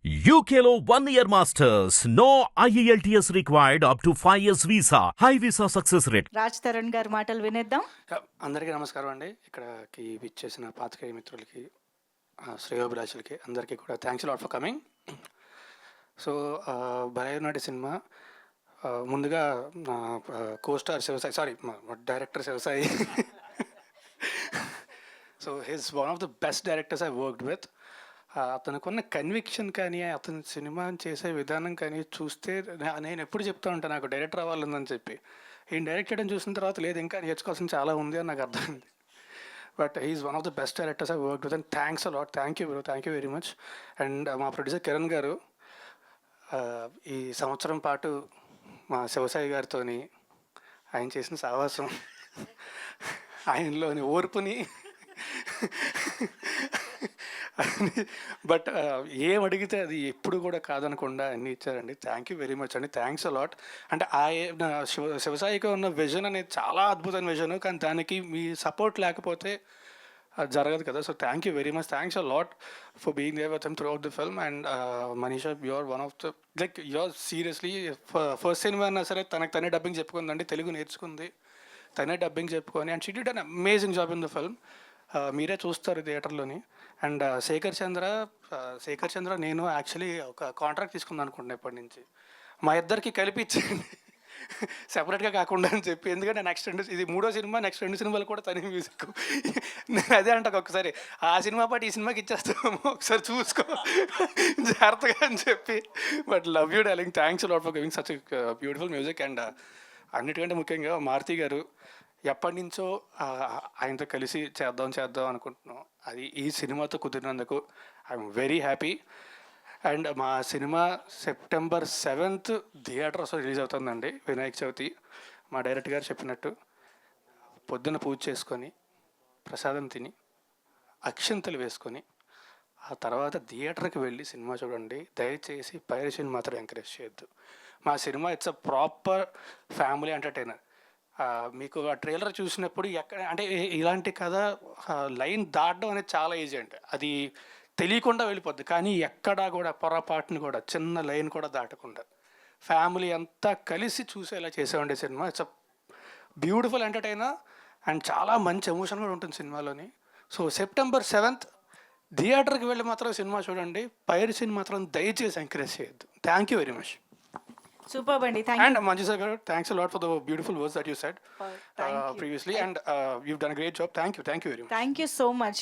UKLO 1 year masters. No IELTS required up to 5 years visa. High visa success rate. Raj Tarun గారి మాటలు వినేద్దాం. అందరికీ నమస్కారం అండి. ఇక్కడకి విచ్చేసిన పాత్రికేయ మిత్రులకి, శ్రేయోభిలాషులకి అందరికీ కూడా thanks lot for coming. So భరతనాటి సినిమా ముందుగా నా కోస్టార్ శివసాయి, సారీ మా director Sivasai. So he's one of the best directors I worked with. అతనుకున్న కన్విక్షన్ కానీ, అతను సినిమా చేసే విధానం కానీ చూస్తే నేను ఎప్పుడు చెప్తా ఉంటాను నాకు డైరెక్టర్ అవ్వాలని చెప్పి. ఈయన డైరెక్ట్ చేయడం చూసిన తర్వాత లేదు ఇంకా నేర్చుకోవాల్సిన చాలా ఉంది అని నాకు అర్థమైంది. But he's one of the best directors I work with and thanks a lot. Thank you bro, thank you very much. And మా ప్రొడ్యూసర్ కిరణ్ గారు ఈ సంవత్సరం పాటు మా శివసాయి గారితో ఆయన చేసిన సావాసం, ఆయనలోని ఓర్పుని బట్ ఏం అడిగితే అది ఎప్పుడు కూడా కాదనకుండా అన్నీ ఇచ్చారండి. థ్యాంక్ యూ వెరీ మచ్ అండి, థ్యాంక్స్ అలాట్. అంటే శివసాయికి ఉన్న విజన్ అనేది చాలా అద్భుతమైన విజన్, కానీ దానికి మీ సపోర్ట్ లేకపోతే అది జరగదు కదా. So thank you very much, thanks a lot for being there with him throughout the film. And Manisha, you're one of the like you're seriously first cinema అయినా సరే తనకు తనే డబ్బింగ్ చెప్పుకుందండి, తెలుగు నేర్చుకుంది, తనే డబ్బింగ్ చెప్పుకొని, and she did an amazing job in the film. మీరే చూస్తారు థియేటర్లోని. And Shekhar చంద్ర నేను యాక్చువల్లీ ఒక కాంట్రాక్ట్ తీసుకుందాం అనుకుంటున్నాను ఇప్పటి నుంచి, మా ఇద్దరికి కలిపి ఇచ్చేయండి సెపరేట్గా కాకుండా అని చెప్పి. ఎందుకంటే నెక్స్ట్ ఇది 3వ సినిమా, నెక్స్ట్ 2 సినిమాలు కూడా తనే మ్యూజిక్. నేను అదే అంటాను ఒకసారి, ఆ సినిమా పాటు ఈ సినిమాకి ఇచ్చేస్తాము, ఒకసారి చూసుకో జాగ్రత్తగా అని చెప్పి. But love you darling, thanks lot for giving such beautiful music. And అన్నిటికంటే ముఖ్యంగా మారుతి గారు, ఎప్పటి నుంచో ఆయనతో కలిసి చేద్దాం అనుకుంటున్నాం. అది ఈ సినిమాతో కుదిరినందుకు ఐఎమ్ వెరీ హ్యాపీ. అండ్ మా cinema September 7th theatres release అవుతుందండి, వినాయక చవితి. మా డైరెక్టర్ గారు చెప్పినట్టు పొద్దున్న పూజ చేసుకొని, ప్రసాదం తిని, అక్షంతలు వేసుకొని, ఆ తర్వాత థియేటర్కి వెళ్ళి సినిమా చూడండి. దయచేసి పైరసీని మాత్రం ఎంకరేజ్ చేయొద్దు. మా cinema it's a proper family entertainer. మీకు ఆ ట్రైలర్ చూసినప్పుడు అంటే ఇలాంటి కథ లైన్ దాటడం అనేది చాలా ఈజీ, అంటే అది తెలియకుండా వెళ్ళిపోద్ది. కానీ ఎక్కడా కూడా పొరపాటుని కూడా చిన్న లైన్ కూడా దాటకుండా ఫ్యామిలీ అంతా కలిసి చూసేలా చేసేవండి సినిమా. It's a beautiful entertainer and చాలా మంచి ఎమోషన్ కూడా ఉంటుంది సినిమాలోని. సో సెప్టెంబర్ 7th థియేటర్కి వెళ్ళి మాత్రం సినిమా చూడండి, పైరసీని మాత్రం దయచేసి ఎంకరేజ్ చేయొద్దు. Thank you very much. Super అండి. And Manjusa garu, thanks a lot for the beautiful words that you said previously, and you've done a great job. Thank you very much. Thank you so much.